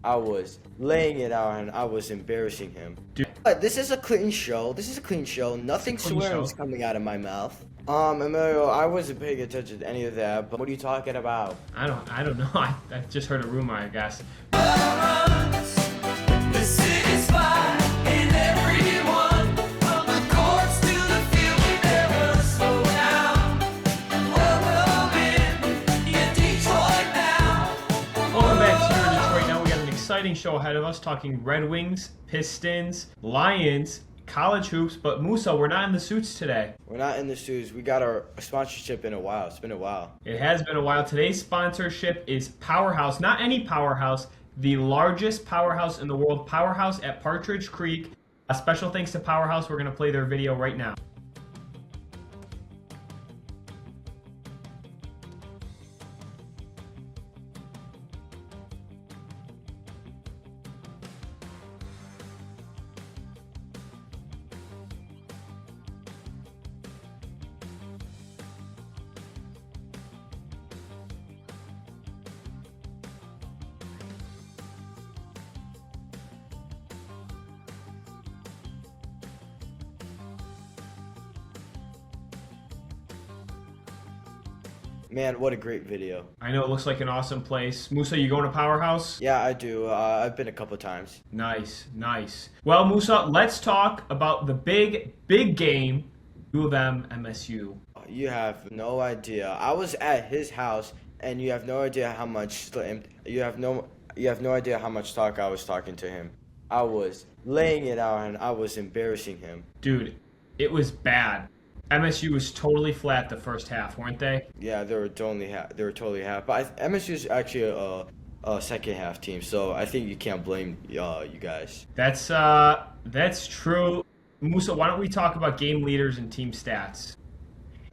I was laying it out and I was embarrassing him. Dude, But this is a clean show. Nothing clean swearing show. is coming out of my mouth. Emilio, I wasn't paying attention to any of that, but what are you talking about? I don't know. I just heard a rumor, I guess. The city's fire and everyone from the courts to the field, we never slow down. Welcome in, your Detroit now. Welcome back to your Detroit Now. We got an exciting show ahead of us, talking Red Wings, Pistons, Lions, college hoops. But Musa, we're not in the suits today. We're not in the shoes. We got our sponsorship in a while. It's been a while. It has been a while. Today's sponsorship is Powerhouse. Not any Powerhouse, the largest powerhouse in the world. Powerhouse at Partridge Creek. A special thanks to Powerhouse. We're going to play their video right now. Man, what a great video. I know it looks like an awesome place. Musa, you going to Powerhouse? Yeah, I do. I've been a couple times. Nice, nice. Well, Musa, let's talk about the big game, UofM MSU. You have no idea. I was at his house, and you have no idea how much. You have no idea how much talk I was talking to him. I was laying it out, and I was embarrassing him. Dude, it was bad. MSU was totally flat the first half, weren't they? Yeah, they were totally half. But MSU is actually a second half team, so I think you can't blame you guys. That's true. Musa, why don't we talk about game leaders and team stats?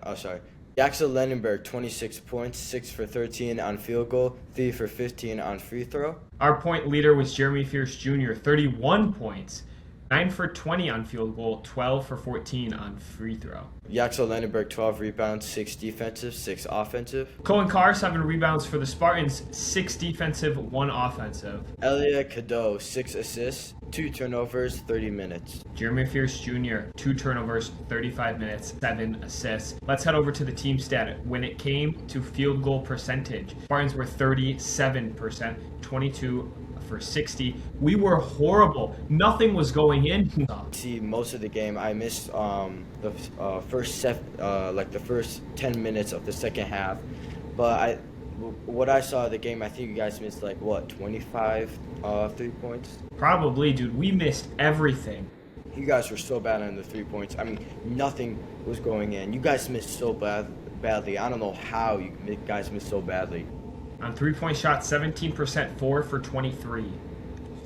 Oh, sorry. Jackson Lendenberg, 26 points, 6 for 13 on field goal, 3 for 15 on free throw. Our point leader was Jeremy Fierce Jr., 31 points, 9 for 20 on field goal, 12 for 14 on free throw. Jackson Lendenberg, 12 rebounds, 6 defensive, 6 offensive. Cohen Carr, 7 rebounds for the Spartans, 6 defensive, 1 offensive. Elliot Cadeau, 6 assists, 2 turnovers, 30 minutes. Jeremy Fierce Jr., 2 turnovers, 35 minutes, 7 assists. Let's head over to the team stat. When it came to field goal percentage, Spartans were 37%, 22 for 60. We were horrible. Nothing was going in. See, most of the game, I missed the first 10 minutes of the second half. But what I saw of the game, I think you guys missed 25 3 points. Probably, dude. We missed everything. You guys were so bad on the 3 points. I mean, nothing was going in. You guys missed so badly. I don't know how you guys missed so badly. On 3-point shots, 17%, 4 for 23.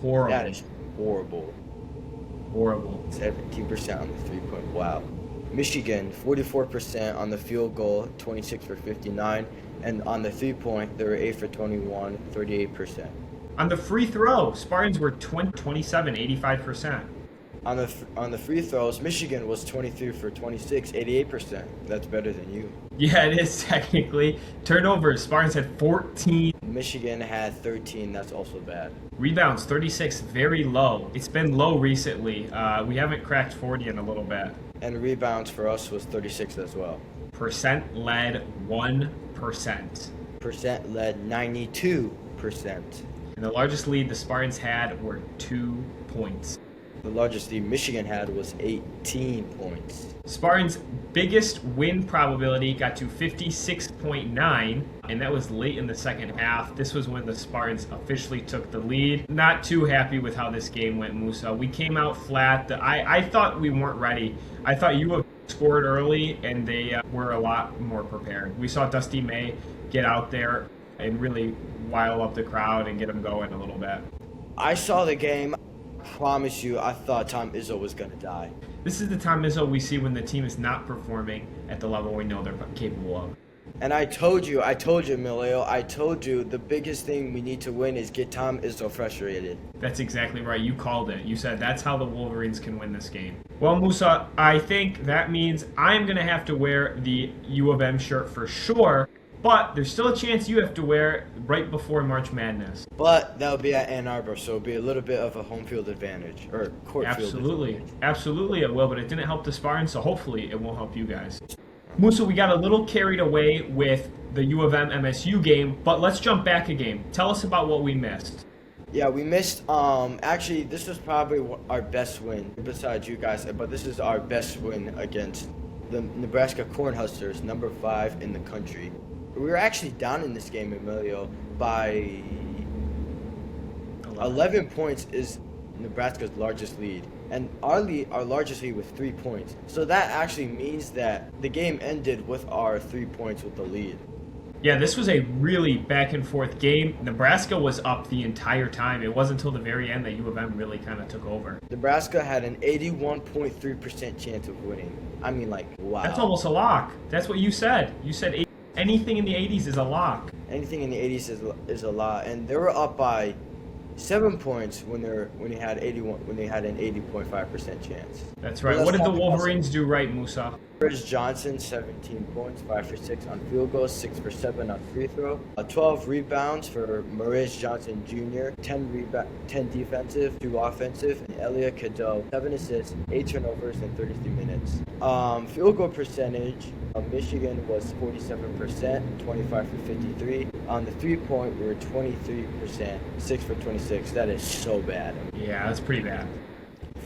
Horrible. That is horrible. Horrible. 17% on the 3-point. Wow. Michigan, 44% on the field goal, 26 for 59. And on the 3-point, they were 8 for 21, 38%. On the free throw, Spartans were 27, 85%. On the free throws, Michigan was 23 for 26, 88%. That's better than you. Yeah, it is technically. Turnovers, Spartans had 14. Michigan had 13. That's also bad. Rebounds, 36, very low. It's been low recently. We haven't cracked 40 in a little bit. And rebounds for us was 36 as well. Percent led 1%. Percent led 92%. And the largest lead the Spartans had were 2 points. The largest lead Michigan had was 18 points. Spartans' biggest win probability got to 56.9, and that was late in the second half. This was when the Spartans officially took the lead. Not too happy with how this game went, Musa. We came out flat. I thought we weren't ready. I thought you would scored early, and they were a lot more prepared. We saw Dusty May get out there and really rile up the crowd and get them going a little bit. I saw the game. Promise you, I thought Tom Izzo was gonna die. This is the Tom Izzo we see when the team is not performing at the level we know they're capable of. And I told you, Emilio, I told you the biggest thing we need to win is get Tom Izzo frustrated. That's exactly right. You called it. You said that's how the Wolverines can win this game. Well, Musa, I think that means I'm going to have to wear the U of M shirt for sure. But there's still a chance you have to wear it right before March Madness. But that'll be at Ann Arbor, so it'll be a little bit of a home field advantage, or court field Absolutely. advantage. Absolutely it will, but it didn't help the Spartans, so hopefully it won't help you guys. Musa, we got a little carried away with the U of M MSU game, but let's jump back a game. Tell us about what we missed. Yeah, we missed, actually, this was probably our best win, besides you guys, but this is our best win against the Nebraska Cornhuskers, number 5 in the country. We were actually down in this game, Emilio, by 11 points is Nebraska's largest lead. And our largest lead was 3 points. So that actually means that the game ended with our 3 points with the lead. Yeah, this was a really back and forth game. Nebraska was up the entire time. It wasn't until the very end that U of M really kind of took over. Nebraska had an 81.3% chance of winning. I mean, like, wow. That's almost a lock. That's what you said. You said anything in the 80s is a lock. Anything in the 80s is a lot. And they were up by 7 points when they had an 80.5% chance. That's right. Well, What did the not Wolverines do right, Musa? Chris Johnson, 17 points, 5 for 6 on field goals, 6 for 7 on free throw. 12 rebounds for Maurice Johnson Jr., 10 defensive, 2 offensive. And Elliot Cadeau, 7 assists, 8 turnovers in 33 minutes. Field goal percentage, Michigan was 47%, 25 for 53. On the 3-point, we were 23%, 6 for 26. That is so bad. Yeah, that's pretty bad.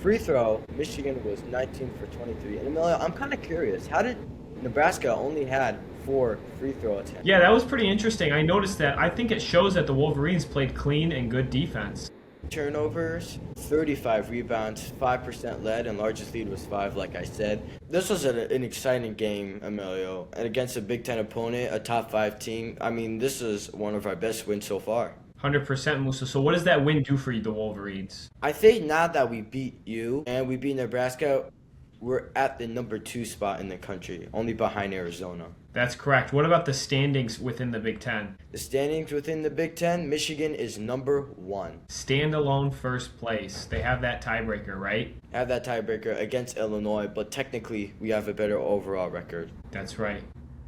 Free throw, Michigan was 19 for 23. And Emilio, I'm kind of curious, how did Nebraska only had 4 free throw attempts? Yeah, that was pretty interesting. I noticed that. I think it shows that the Wolverines played clean and good defense. Turnovers, 35 rebounds, 5% led, and largest lead was 5, like I said. This was an exciting game, Emilio, and against a Big Ten opponent, a top 5 team. I mean, this is one of our best wins so far. 100% Musa. So what does that win do for you, the Wolverines? I think now that we beat you and we beat Nebraska, we're at the number 2 spot in the country, only behind Arizona. That's correct. What about the standings within the Big Ten? The standings within the Big Ten, Michigan is number 1. Standalone first place. They have that tiebreaker, right? Have that tiebreaker against Illinois, but technically we have a better overall record. That's right.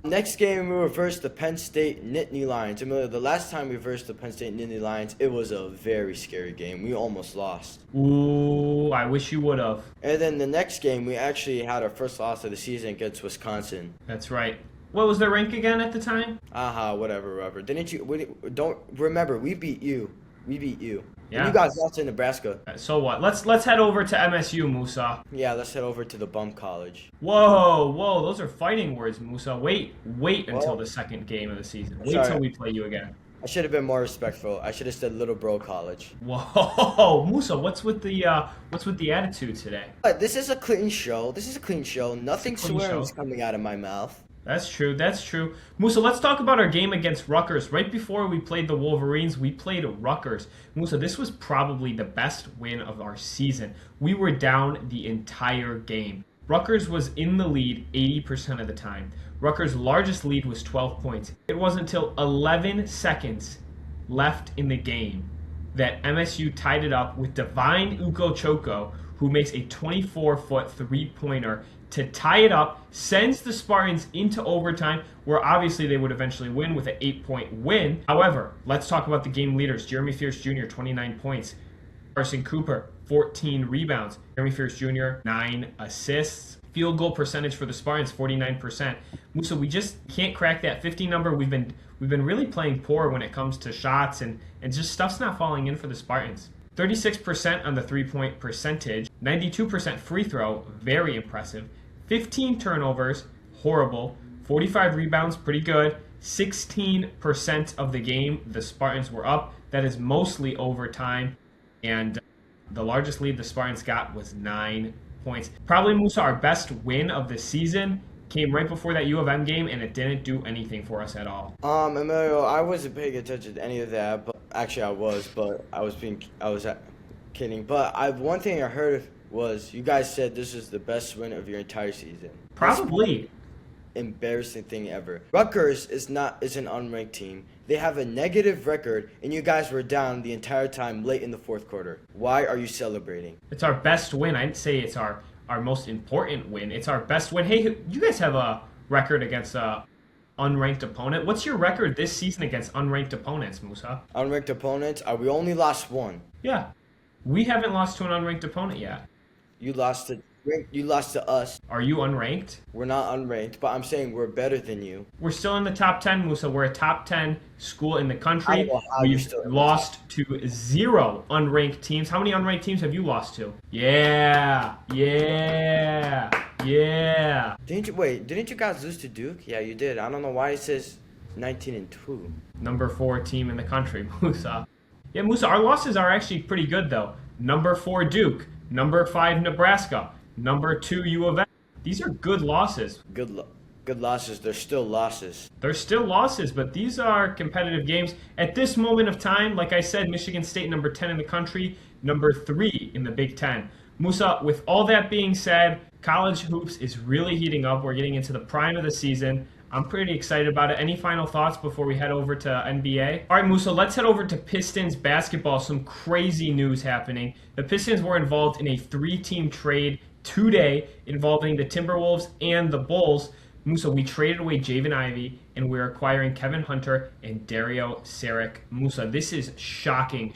Next game, we reversed the Penn State Nittany Lions. Emilio, the last time we reversed the Penn State Nittany Lions, it was a very scary game. We almost lost. Ooh, I wish you would have. And then the next game, we actually had our first loss of the season against Wisconsin. That's right. What was their rank again at the time? Whatever, Robert. Didn't you? Don't remember. We beat you. Yeah. And you guys lost to Nebraska. So what? Let's head over to MSU, Musa. Yeah, let's head over to the bum college. Whoa, those are fighting words, Musa. Wait until the second game of the season. Wait Sorry. till we play you again. I should have been more respectful. I should have said little bro college. Whoa, Musa, what's with the attitude today? But this is a clean show. Nothing It's a clean swearing is show. coming out of my mouth. That's true. Musa, let's talk about our game against Rutgers. Right before we played the Wolverines, we played Rutgers. Musa, this was probably the best win of our season. We were down the entire game. Rutgers was in the lead 80% of the time. Rutgers' largest lead was 12 points. It wasn't until 11 seconds left in the game that MSU tied it up with Divine Ugochukwu, who makes a 24-foot three-pointer to tie it up, sends the Spartans into overtime, where obviously they would eventually win with an 8-point win. However, let's talk about the game leaders. Jeremy Fierce Jr., 29 points. Carson Cooper, 14 rebounds. Jeremy Fierce Jr., 9 assists. Field goal percentage for the Spartans, 49%. Musa, we just can't crack that 50 number. We've been really playing poor when it comes to shots, and just stuff's not falling in for the Spartans. 36% on the three-point percentage, 92% free throw, very impressive. 15 turnovers, horrible. 45 rebounds, pretty good. 16% of the game, the Spartans were up. That is mostly overtime. And the largest lead the Spartans got was 9 points. Probably, Musa, our best win of the season came right before that U of M game, and it didn't do anything for us at all. Emilio, I wasn't paying attention to any of that, but actually I was kidding. But one thing I heard was you guys said this is the best win of your entire season. Probably. Embarrassing thing ever. Rutgers is an unranked team. They have a negative record, and you guys were down the entire time late in the fourth quarter. Why are you celebrating? It's our best win. I'd say it's our most important win. It's our best win. Hey, you guys have a record against unranked opponent. What's your record this season against unranked opponents, Musa? Unranked opponents, we only lost one. Yeah. We haven't lost to an unranked opponent yet. You lost to us. Are you unranked? We're not unranked, but I'm saying we're better than you. We're still in the top 10, Musa. We're a top 10 school in the I country. don't know how you're We've still in the lost to 0 unranked teams. How many unranked teams have you lost to? Yeah. Didn't you guys lose to Duke? Yeah, you did. I don't know why it says 19-2. Number 4 team in the country, Musa. Yeah, Musa, our losses are actually pretty good, though. Number 4 Duke. Number 5 Nebraska. Number 2 UofM. These are good losses. Good losses. They're still losses. They're still losses, but these are competitive games. At this moment of time, like I said, Michigan State number 10 in the country, number 3 in the Big Ten. Musa, with all that being said, college hoops is really heating up. We're getting into the prime of the season. I'm pretty excited about it. Any final thoughts before we head over to NBA? All right, Musa, let's head over to Pistons basketball. Some crazy news happening. The Pistons were involved in a 3-team trade today involving the Timberwolves and the Bulls. Musa, we traded away Javen Ivey, and we're acquiring Kevin Hunter and Dario Saric. Musa, this is shocking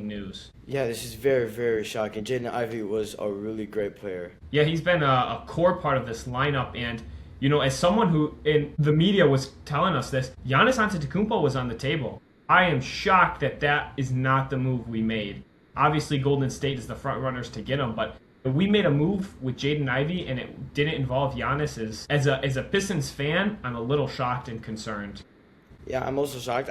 news. Yeah, this is very, very shocking. Jaden Ivey was a really great player. Yeah, he's been a core part of this lineup, and you know, as someone who in the media was telling us this, Giannis Antetokounmpo was on the table. I am shocked that is not the move we made. Obviously, Golden State is the front runners to get him, but we made a move with Jaden Ivey and it didn't involve Giannis. As a Pistons fan, I'm a little shocked and concerned. Yeah, I'm also shocked.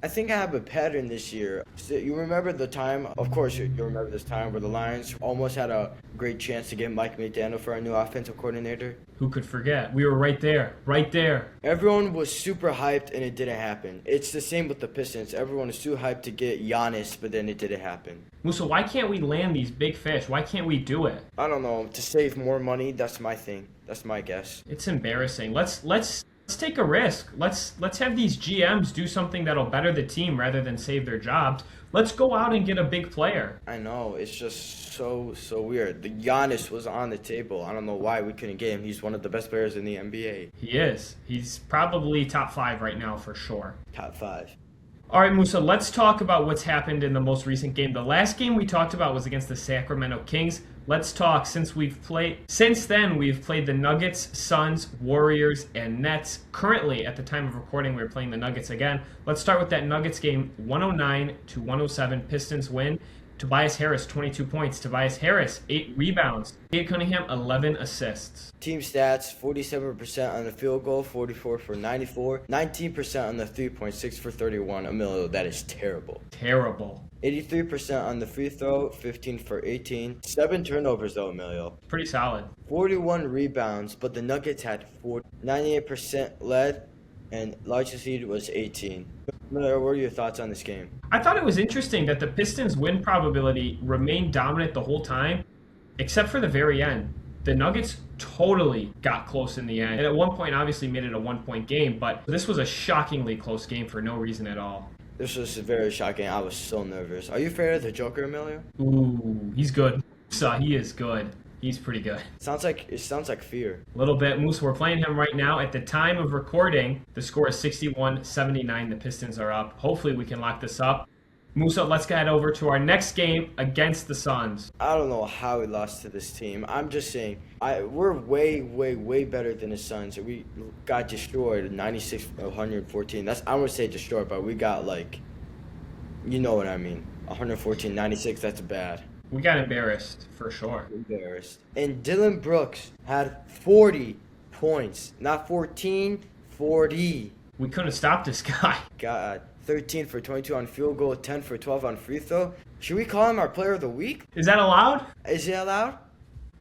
I think I have a pattern this year. So you remember the time, of course you remember this time where the Lions almost had a great chance to get Mike McDaniel for our new offensive coordinator? Who could forget? We were right there. Everyone was super hyped and it didn't happen. It's the same with the Pistons. Everyone is too hyped to get Giannis, but then it didn't happen. Musa, why can't we land these big fish? Why can't we do it? I don't know. To save more money, that's my thing. That's my guess. It's embarrassing. Let's take a risk. Let's have these GMs do something that'll better the team rather than save their jobs. Let's go out and get a big player. I know. It's just so weird. The Giannis was on the table. I don't know why we couldn't get him. He's one of the best players in the NBA. He is. He's probably top 5 right now for sure. Top 5. All right, Musa, let's talk about what's happened in the most recent game. The last game we talked about was against the Sacramento Kings. Let's talk since then we've played the Nuggets, Suns, Warriors, and Nets. Currently, at the time of recording, we're playing the Nuggets again. Let's start with that Nuggets game, 109-107. Pistons win. Tobias Harris, 22 points. Tobias Harris, 8 rebounds. Cade Cunningham, 11 assists. Team stats, 47% on the field goal, 44 for 94, 19% on the 3-point, 6 for 31. Emilio, that is terrible. Terrible. 83% on the free throw, 15 for 18. 7 turnovers though, Emilio. Pretty solid. 41 rebounds, but the Nuggets had 98% led, and largest lead was 18. Emilio, what are your thoughts on this game? I thought it was interesting that the Pistons' win probability remained dominant the whole time, except for the very end. The Nuggets totally got close in the end, and at one point obviously made it a 1-point game, but this was a shockingly close game for no reason at all. This was very shocking. I was so nervous. Are you afraid of the Joker, Emilio? Ooh, he's good. So he is good. He's pretty good. It sounds like fear. A little bit. Moose, we're playing him right now. At the time of recording, the score is 61-79. The Pistons are up. Hopefully we can lock this up. Musa, let's head over to our next game against the Suns. I don't know how we lost to this team. I'm just saying, we're way better than the Suns. We got destroyed, 96-114. I wouldn't say destroyed, but we got you know what I mean. 114-96, that's bad. We got embarrassed, for sure. Embarrassed. And Dylan Brooks had 40 points. Not 14, 40. We couldn't stop this guy. God. 13 for 22 on field goal, 10 for 12 on free throw. Should we call him our player of the week? Is that allowed? Is he allowed?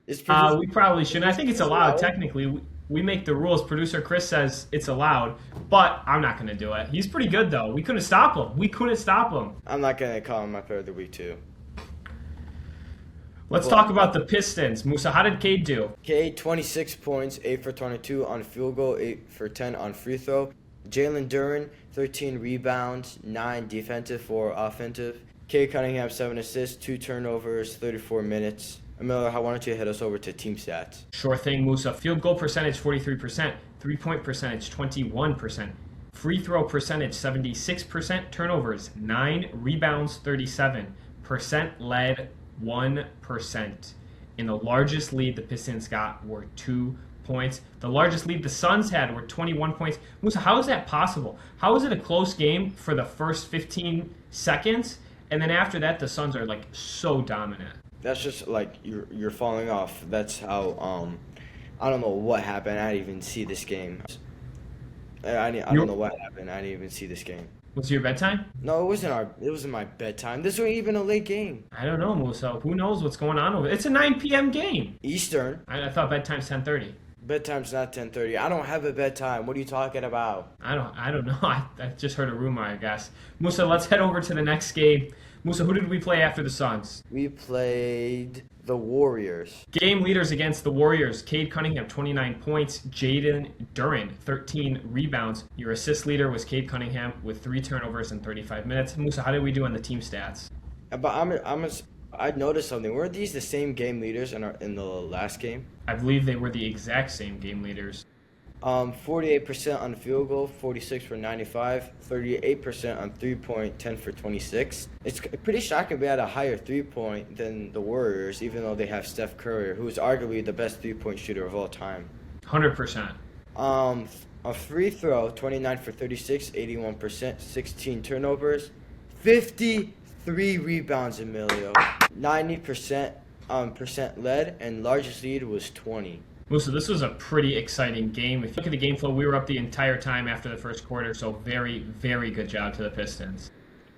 We probably shouldn't. I think it's allowed, technically. We make the rules. Producer Chris says it's allowed, but I'm not going to do it. He's pretty good, though. We couldn't stop him. I'm not going to call him my player of the week, too. Let's talk about the Pistons. Musa, how did Cade do? Cade, 26 points, 8 for 22 on field goal, 8 for 10 on free throw. Jalen Duren, 13 rebounds, 9 defensive, 4 offensive. Cade Cunningham, 7 assists, 2 turnovers, 34 minutes. Emilio, why don't you head us over to team stats? Sure thing, Musa. Field goal percentage, 43%. 3-point percentage, 21%. Free throw percentage, 76%. Turnovers, 9. Rebounds, 37%. Led, 1%. And the largest lead the Pistons got were 2 points. The largest lead the Suns had were 21 points. Musa, how is that possible? How is it a close game for the first 15 seconds, and then after that the Suns are like so dominant? That's just like you're falling off. That's how I don't know what happened. I didn't even see this game. I don't know what happened. I didn't even see this game. Was it your bedtime? No, it wasn't my bedtime. This wasn't even a late game. I don't know, Musa. Who knows what's going on over there? It's a 9 p.m. game. Eastern. I thought bedtime's 10:30. Bedtime's not 10:30. I don't have a bedtime. What are you talking about? I don't know. I just heard a rumor, I guess. Musa, let's head over to the next game. Musa, who did we play after the Suns? We played the Warriors. Game leaders against the Warriors. Cade Cunningham, 29 points. Jaden Duren, 13 rebounds. Your assist leader was Cade Cunningham with 3 turnovers in 35 minutes. Musa, how did we do on the team stats? But I noticed something. Weren't these the same game leaders in the last game? I believe they were the exact same game leaders. 48% on field goal, 46 for 95, 38% on 3-point, 10 for 26. It's pretty shocking we had a higher 3-point than the Warriors, even though they have Steph Curry, who is arguably the best 3-point shooter of all time. 100%. A free throw, 29 for 36, 81%, 16 turnovers, 53 rebounds, Emilio. 90% led, and largest lead was 20. So this was a pretty exciting game. If you look at the game flow, we were up the entire time after the first quarter, so very, very good job to the Pistons.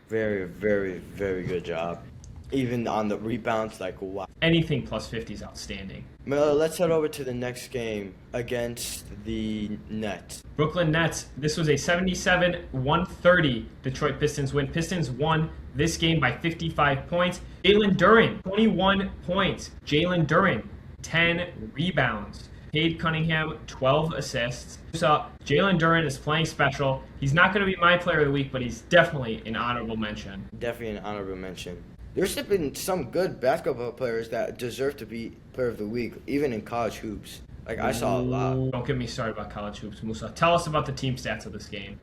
Very, very, very good job. Even on the rebounds, like, wow. Anything plus 50 is outstanding. Well, let's head over to the next game against the Nets. Brooklyn Nets, this was a 77-130 Detroit Pistons win. Pistons won this game by 55 points. Jalen Duren, 21 points. Jalen Duren, 10 rebounds. Cade Cunningham, 12 assists. So Jalen Duren is playing special. He's not going to be my player of the week, but he's definitely an honorable mention. Definitely an honorable mention. There's been some good basketball players that deserve to be player of the week, even in college hoops. Like, I saw a lot. Don't get me started about college hoops, Musa. Tell us about the team stats of this game.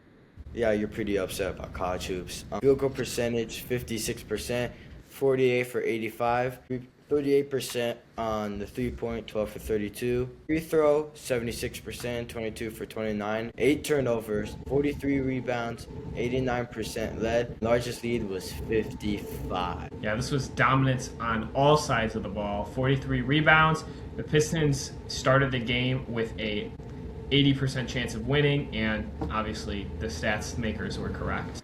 Yeah, you're pretty upset about college hoops. Field goal percentage, 56%, 48 for 85. 38% on the 3-point, 12 for 32. Free throw, 76%, 22 for 29. 8 turnovers, 43 rebounds, 89% led. Largest lead was 55. Yeah, this was dominance on all sides of the ball. 43 rebounds. The Pistons started the game with a 80% chance of winning, and obviously the stats makers were correct.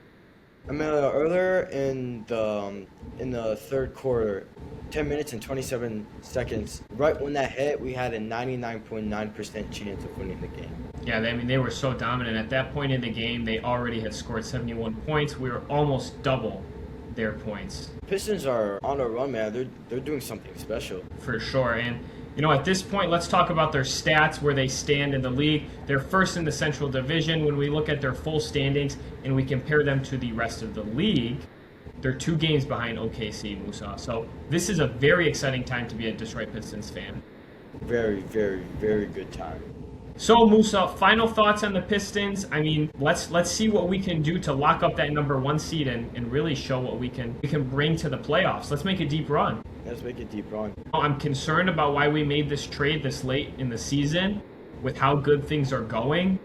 Emilio, earlier in the third quarter, 10 minutes and 27 seconds, right when that hit, we had a 99.9% chance of winning the game. Yeah, they were so dominant. At that point in the game, they already had scored 71 points. We were almost double their points. Pistons are on a run, man. They're doing something special. For sure. And, at this point, let's talk about their stats, where they stand in the league. They're first in the Central Division. When we look at their full standings and we compare them to the rest of the league, they're 2 games behind OKC, Musa. So this is a very exciting time to be a Detroit Pistons fan. Very, very, very good time. So, Musa, final thoughts on the Pistons. Let's see what we can do to lock up that number 1 seed and really show what we can bring to the playoffs. Let's make a deep run. Let's make a deep run. I'm concerned about why we made this trade this late in the season with how good things are going.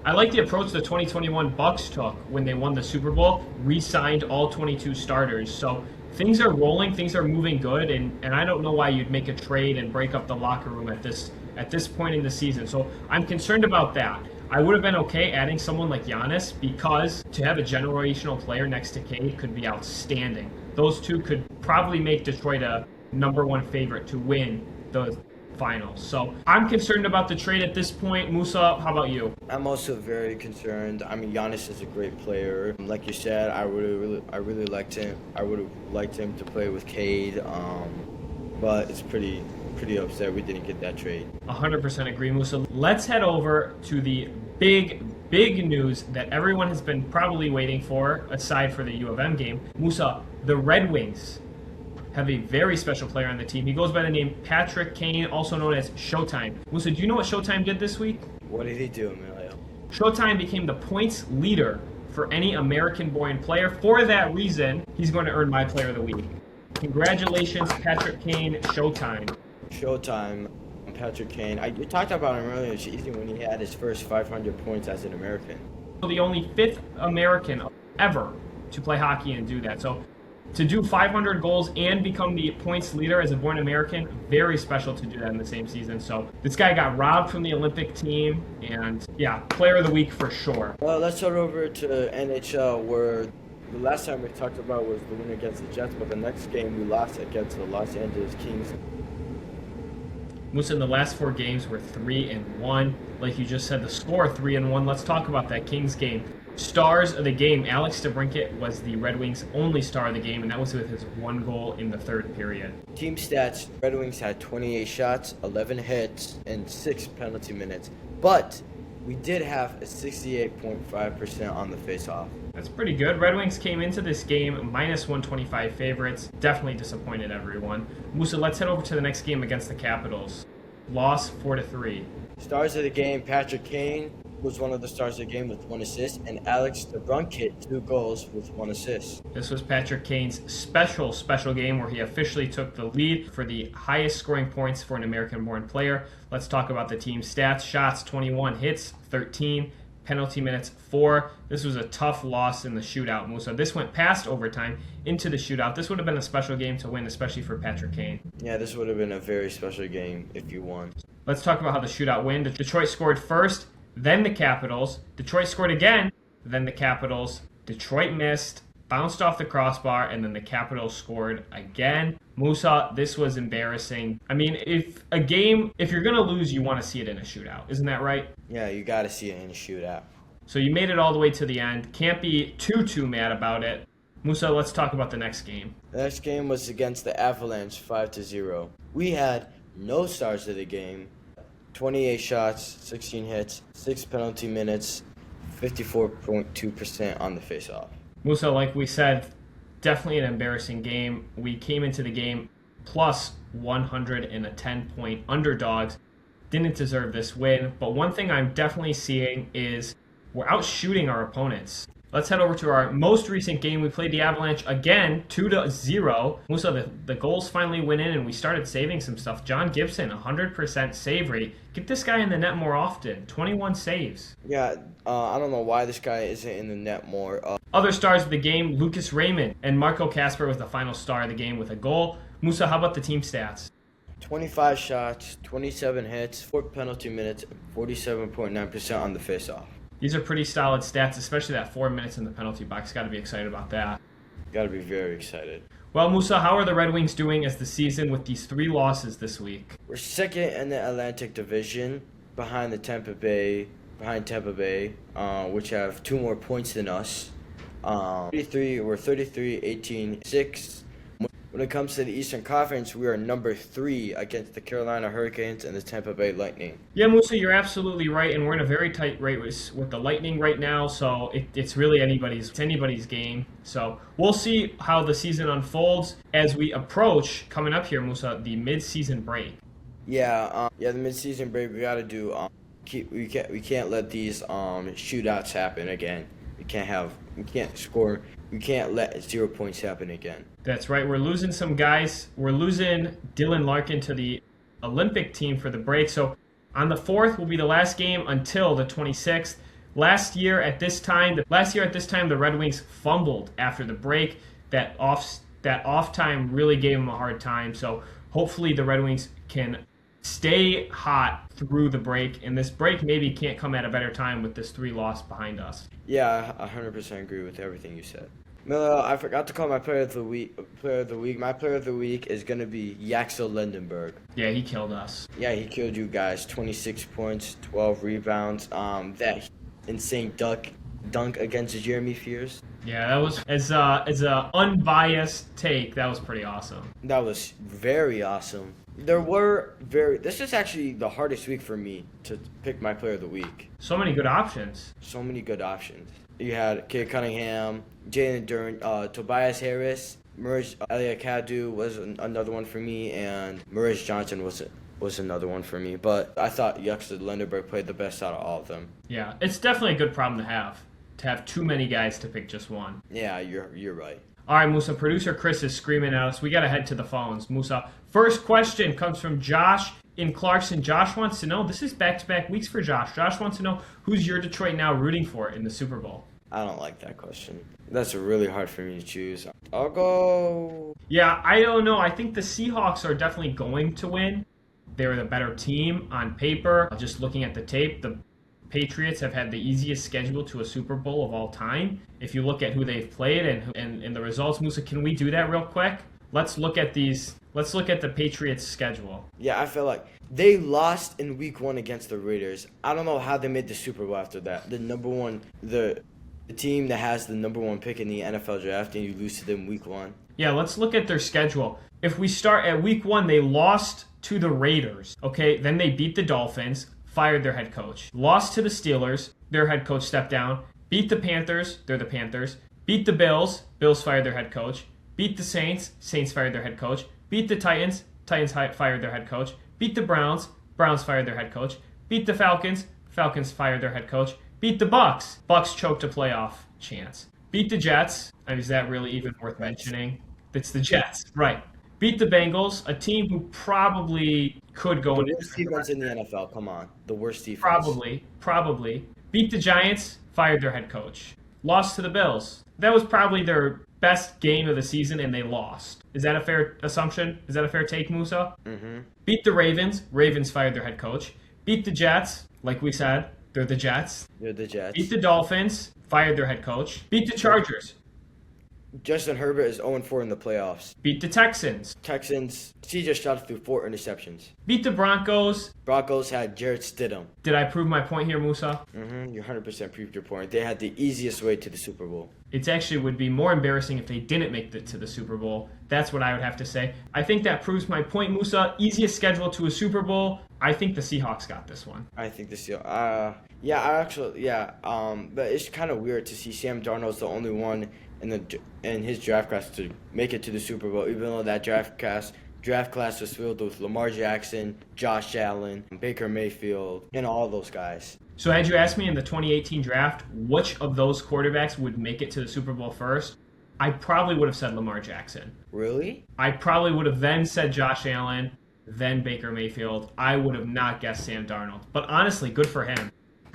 I like the approach the 2021 Bucks took when they won the Super Bowl, re-signed all 22 starters. So things are rolling, things are moving good, and I don't know why you'd make a trade and break up the locker room at this point in the season. So I'm concerned about that. I would have been okay adding someone like Giannis, because to have a generational player next to Cade could be outstanding. Those two could probably make Detroit a number 1 favorite to win the finals. So I'm concerned about the trade at this point. Musa, how about you? I'm also very concerned. Giannis is a great player. Like you said, I really liked him. I would have liked him to play with Cade. But it's pretty upset we didn't get that trade. 100% agree, Musa. Let's head over to the big news that everyone has been probably waiting for, aside for the UofM game. Musa, the Red Wings have a very special player on the team. He goes by the name Patrick Kane, also known as Showtime. Musa, do you know what Showtime did this week? What did he do, Emilio? Showtime became the points leader for any American-born player. For that reason, he's going to earn my Player of the Week. Congratulations, Patrick Kane, Showtime. Showtime, Patrick Kane. You talked about him earlier this season when he had his first 500 points as an American. The only fifth American ever to play hockey and do that. So to do 500 goals and become the points leader as a born American, very special to do that in the same season. So this guy got robbed from the Olympic team, and yeah, Player of the Week for sure. Well, let's head over to NHL, where the last time we talked about was the win against the Jets, but the next game we lost against the Los Angeles Kings. Musa, in the last 4 games were 3-1. Like you just said, the score 3-1. Let's talk about that Kings game. Stars of the game, Alex DeBrincat was the Red Wings' only star of the game, and that was with his 1 goal in the 3rd period. Team stats, Red Wings had 28 shots, 11 hits, and 6 penalty minutes. But we did have a 68.5% on the face-off. That's pretty good. Red Wings came into this game minus 125 favorites. Definitely disappointed everyone. Musa, let's head over to the next game against the Capitals. Loss 4-3. Stars of the game, Patrick Kane was one of the stars of the game with 1 assist, and Alex DeBrincat 2 goals with 1 assist. This was Patrick Kane's special game where he officially took the lead for the highest scoring points for an American-born player. Let's talk about the team stats. Shots, 21. Hits, 13. Penalty minutes, 4. This was a tough loss in the shootout, Musa. This went past overtime into the shootout. This would have been a special game to win, especially for Patrick Kane. Yeah, this would have been a very special game if you won. Let's talk about how the shootout went. Detroit scored first, then the Capitals. Detroit scored again, then the Capitals. Detroit missed, bounced off the crossbar, and then the Capitals scored again. Musa, this was embarrassing. I mean, if you're going to lose, you want to see it in a shootout. Isn't that right? Yeah, you got to see it in a shootout. So you made it all the way to the end. Can't be too mad about it. Musa, let's talk about the next game. The next game was against the Avalanche, 5-0. We had no stars of the game. 28 shots, 16 hits, 6 penalty minutes, 54.2% on the face-off. Musa, like we said, definitely an embarrassing game. We came into the game plus 110-point underdogs. Didn't deserve this win, but one thing I'm definitely seeing is we're outshooting our opponents. Let's head over to our most recent game. We played the Avalanche again, 2-0. Musa, the goals finally went in, and we started saving some stuff. John Gibson, 100% save rate. Get this guy in the net more often. 21 saves. Yeah, I don't know why this guy isn't in the net more. Other stars of the game, Lucas Raymond and Marco Kasper was the final star of the game with a goal. Musa, how about the team stats? 25 shots, 27 hits, 4 penalty minutes, 47.9% on the face-off. These are pretty solid stats, especially that 4 minutes in the penalty box. Got to be excited about that. Got to be very excited. Well, Musa, how are the Red Wings doing as the season with these 3 losses this week? We're second in the Atlantic Division, behind Tampa Bay, which have 2 more points than us. We're 33, 18, 6. When it comes to the Eastern Conference, we are number 3 against the Carolina Hurricanes and the Tampa Bay Lightning. Yeah, Musa, you're absolutely right, and we're in a very tight race with the Lightning right now, so it's really anybody's game. So we'll see how the season unfolds as we approach, coming up here, Musa, the mid-season break. Yeah, the mid-season break, we got to do. We can't let these shootouts happen again. We can't let 0 points happen again. That's right. We're losing some guys. We're losing Dylan Larkin to the Olympic team for the break. So on the 4th will be the last game until the 26th. Last year at this time, the Red Wings fumbled after the break. That off time really gave them a hard time. So hopefully the Red Wings can stay hot through the break, and this break maybe can't come at a better time with this 3 loss behind us. Yeah, I 100% agree with everything you said. Miller, I forgot to call my player of the week. My player of the week is going to be Yaxel Lindenberg. Yeah, he killed us. Yeah, he killed you guys. 26 points, 12 rebounds. That insane dunk against Jeremy Fears. Yeah, that was as a unbiased take. That was pretty awesome. That was very awesome. This is actually the hardest week for me to pick my player of the week. So many good options. You had Kate Cunningham, Jalen Duren, Tobias Harris, Elliott Cadu was another one for me, and Maurice Johnson was another one for me. But I thought Yuxta Lindenberg played the best out of all of them. Yeah, it's definitely a good problem to have too many guys to pick just one. Yeah, you're right. All right, Musa, producer Chris is screaming at us. We got to head to the phones. Musa, first question comes from Josh in Clarkson. Josh wants to know, this is back-to-back weeks for Josh. Josh wants to know, who's your Detroit Now rooting for in the Super Bowl? I don't like that question. That's really hard for me to choose. I'll go... Yeah, I don't know. I think the Seahawks are definitely going to win. They're the better team on paper. Just looking at the tape, the Patriots have had the easiest schedule to a Super Bowl of all time. If you look at who they've played and the results, Musa, can we do that real quick? Let's look at these. Let's look at the Patriots' schedule. Yeah, I feel like they lost in Week 1 against the Raiders. I don't know how they made the Super Bowl after that. The team that has the number 1 pick in the NFL draft, and you lose to them Week 1. Yeah, let's look at their schedule. If we start at Week 1, they lost to the Raiders. Okay, then they beat the Dolphins, fired their head coach. Lost to the Steelers, their head coach stepped down. Beat the Panthers, they're the Panthers. Beat the Bills, Bills fired their head coach. Beat the Saints, Saints fired their head coach. Beat the Titans, Titans fired their head coach. Beat the Browns, Browns fired their head coach. Beat the Falcons, Falcons fired their head coach. Beat the Bucks, Bucks choked a playoff chance. Beat the Jets, is that really even worth mentioning? It's the Jets, right. Beat the Bengals, a team who probably could go The worst defense in the NFL, come on. The worst defense. Probably. Beat the Giants, fired their head coach. Lost to the Bills. That was probably their best game of the season, and they lost. Is that a fair assumption? Is that a fair take, Musa? Mm-hmm. Beat the Ravens. Ravens fired their head coach. Beat the Jets. Like we said, they're the Jets. They're the Jets. Beat the Dolphins. Fired their head coach. Beat the Chargers. Justin Herbert is 0-4 in the playoffs. Beat the Texans. Texans, CJ Stroud threw 4 interceptions. Beat the Broncos. Broncos had Jarrett Stidham. Did I prove my point here, Musa? You 100% proved your point. They had the easiest way to the Super Bowl. It actually would be more embarrassing if they didn't make it to the Super Bowl. That's what I would have to say. I think that proves my point, Musa. Easiest schedule to a Super Bowl. I think the Seahawks got this one. I think the Seahawks. But it's kind of weird to see Sam Darnold's the only one in his draft class to make it to the Super Bowl, even though that draft class was filled with Lamar Jackson, Josh Allen, Baker Mayfield, and all those guys. So had you asked me in the 2018 draft which of those quarterbacks would make it to the Super Bowl first, I probably would have said Lamar Jackson. Really? I probably would have then said Josh Allen, then Baker Mayfield. I would have not guessed Sam Darnold. But honestly, good for him.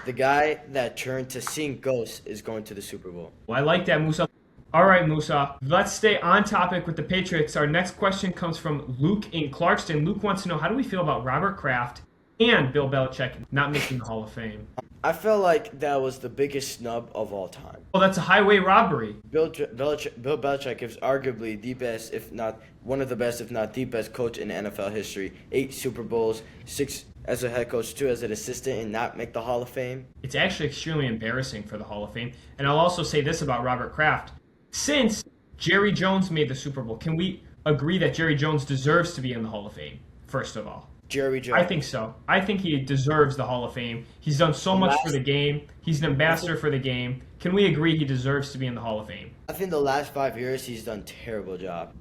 The guy that turned to seeing ghosts is going to the Super Bowl. Well, I like that, Musa. All right, Musa, let's stay on topic with the Patriots. Our next question comes from Luke in Clarkston. Luke wants to know, how do we feel about Robert Kraft and Bill Belichick not making the Hall of Fame? I feel like that was the biggest snub of all time. Well, that's a highway robbery. Bill Belichick is arguably the best, if not one of the best, if not the best coach in NFL history. 8 Super Bowls, 6 as a head coach, 2 as an assistant, and not make the Hall of Fame. It's actually extremely embarrassing for the Hall of Fame. And I'll also say this about Robert Kraft. Since Jerry Jones made the Super Bowl, can we agree that Jerry Jones deserves to be in the Hall of Fame, first of all? Jerry Jones. I think so. I think he deserves the Hall of Fame. He's done so much for the game. He's an ambassador for the game. Can we agree he deserves to be in the Hall of Fame? I think the last 5 years he's done a terrible job.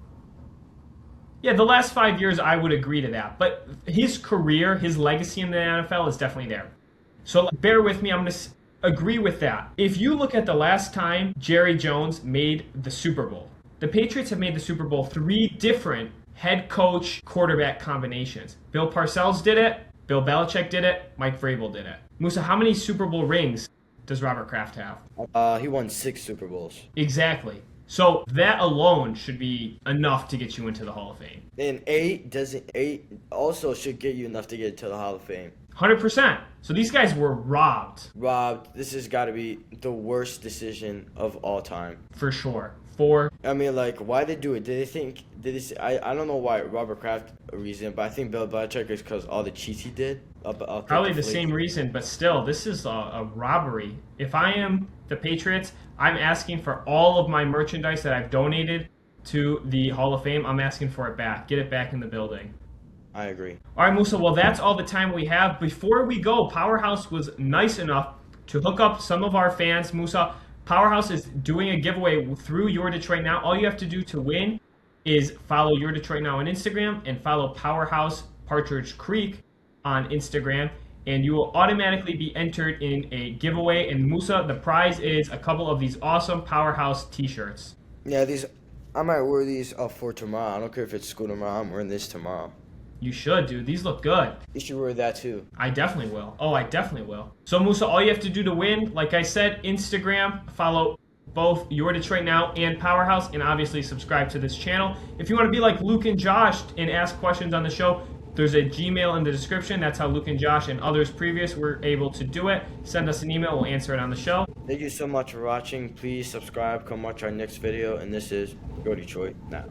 Yeah, the last 5 years I would agree to that. But his career, his legacy in the NFL is definitely there. So bear with me. I'm going to agree with that. If you look at the last time Jerry Jones made the Super Bowl, the Patriots have made the Super Bowl 3 different head coach quarterback combinations. Bill Parcells did it, Bill Belichick did it, Mike Vrabel did it. Musa, how many Super Bowl rings does Robert Kraft have? He won 6 Super Bowls. Exactly. So that alone should be enough to get you into the Hall of Fame. And 8 also should get you enough to get to the Hall of Fame. 100%. So these guys were robbed. This has got to be the worst decision of all time. For sure. I mean, like, why they do it? I don't know why Robert Kraft a reason, but I think Bill Belichick is because all the cheats he did. Probably the same reason, but still, this is a robbery. If I am the Patriots, I'm asking for all of my merchandise that I've donated to the Hall of Fame. I'm asking for it back. Get it back in the building. I agree. All right, Musa, well, that's all the time we have. Before we go, Powerhouse was nice enough to hook up some of our fans. Musa, Powerhouse is doing a giveaway through Your Detroit Now. All you have to do to win is follow Your Detroit Now on Instagram and follow Powerhouse Partridge Creek on Instagram, and you will automatically be entered in a giveaway. And Musa, the prize is a couple of these awesome Powerhouse t-shirts. Yeah, I might wear these for tomorrow. I don't care if it's school tomorrow. I'm wearing this tomorrow. You should, dude. These look good. You should wear that too. I definitely will. Oh, I definitely will. So, Musa, all you have to do to win, like I said, Instagram, follow both Your Detroit Now and Powerhouse, and obviously subscribe to this channel. If you want to be like Luke and Josh and ask questions on the show, there's a Gmail in the description. That's how Luke and Josh and others previous were able to do it. Send us an email. We'll answer it on the show. Thank you so much for watching. Please subscribe. Come watch our next video. And this is Your Detroit Now.